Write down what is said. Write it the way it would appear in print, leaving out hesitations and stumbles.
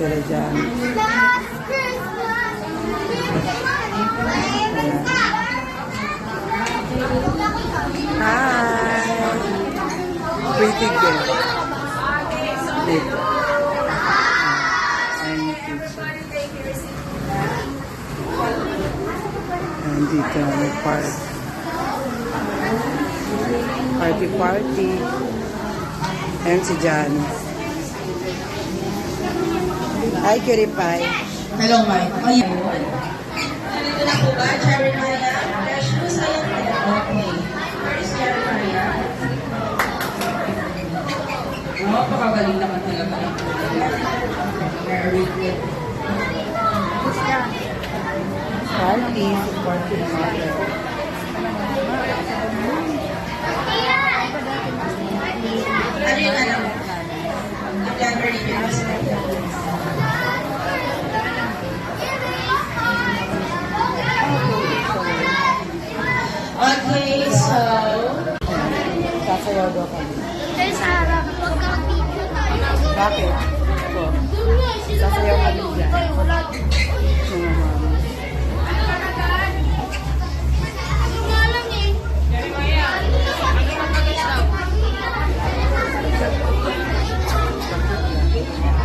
sila dyan. Hi! Pretty girl. Dito. Ayan yung picture. Ayan dito, may park. Party. Ayan si Jan. Hi, Kiripay. Hello, Mike. Ayun. Nandito na po ba? Cherry Maya? Fresh juice, ayan po. Okay. Where is Cherry Maya? Oh, pakagaling naman talaga. Very good. Party. Party mother. Ano yung alam mo? Ang vlogger ninyo yung okay, so... Sasayaw daw kami. Kaya sa harap, huwag kang video. Bakit? Ito. Sasayaw kami dyan. Ay, wala.